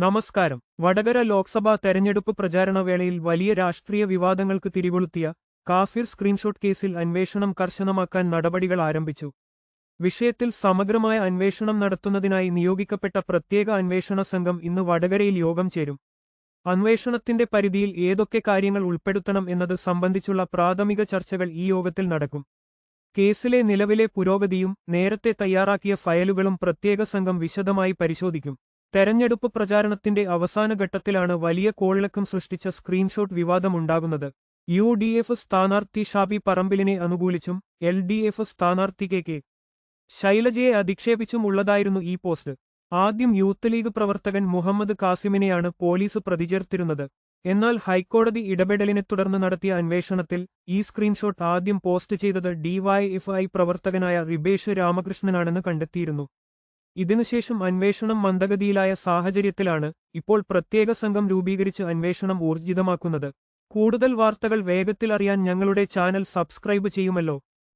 നമസ്കാരം. വടകര ലോക്സഭാ തെരഞ്ഞെടുപ്പ് പ്രചാരണ വേളയിൽ വലിയ രാഷ്ട്രീയ വിവാദങ്ങൾക്ക് തിരികൊളുത്തിയ കാഫിർ സ്ക്രീൻഷോട്ട് കേസിൽ അന്വേഷണം കർശനമാക്കാൻ നടപടികൾ ആരംഭിച്ചു. വിഷയത്തിൽ സമഗ്രമായ അന്വേഷണം നടത്തുന്നതിനായി നിയോഗിക്കപ്പെട്ട പ്രത്യേക അന്വേഷണ സംഘം ഇന്ന് വടകരയിൽ യോഗം ചേരും. അന്വേഷണത്തിന്റെ പരിധിയിൽ ഏതൊക്കെ കാര്യങ്ങൾ ഉൾപ്പെടുത്തണം എന്നത് സംബന്ധിച്ചുള്ള പ്രാഥമിക ചർച്ചകൾ ഈ യോഗത്തിൽ നടക്കും. കേസിലെ നിലവിലെ പുരോഗതിയും നേരത്തെ തയ്യാറാക്കിയ ഫയലുകളും പ്രത്യേക സംഘം വിശദമായി പരിശോധിക്കും. തെരഞ്ഞെടുപ്പ് പ്രചാരണത്തിന്റെ അവസാന ഘട്ടത്തിലാണ് വലിയ കോളിളക്കം സൃഷ്ടിച്ച സ്ക്രീൻഷോട്ട് വിവാദമുണ്ടാകുന്നത്. UDF സ്ഥാനാർത്ഥി ഷാബി പറമ്പിലിനെ അനുകൂലിച്ചും LDF സ്ഥാനാർത്ഥി കെ ശൈലജയെ അധിക്ഷേപിച്ചും ഉള്ളതായിരുന്നു ഈ പോസ്റ്റ്. ആദ്യം യൂത്ത് ലീഗ് പ്രവർത്തകൻ മുഹമ്മദ് കാസിമിനെയാണ് പോലീസ് പ്രതിചേർത്തിരുന്നത്. എന്നാൽ ഹൈക്കോടതി ഇടപെടലിനെ തുടർന്ന് നടത്തിയ അന്വേഷണത്തിൽ ഈ സ്ക്രീൻഷോട്ട് ആദ്യം പോസ്റ്റ് ചെയ്തത് DYFI പ്രവർത്തകനായ റിബേഷ് രാമകൃഷ്ണനാണെന്ന് കണ്ടെത്തിയിരുന്നു. ഇതിനുശേഷം അന്വേഷണം മന്ദഗതിയിലായ സാഹചര്യത്തിലാണ് ഇപ്പോൾ പ്രത്യേക സംഘം രൂപീകരിച്ച് അന്വേഷണം ഊർജിതമാക്കുന്നത്. കൂടുതൽ വാർത്തകൾ വേഗത്തിൽ അറിയാൻ ഞങ്ങളുടെ ചാനൽ സബ്സ്ക്രൈബ് ചെയ്യുമല്ലോ.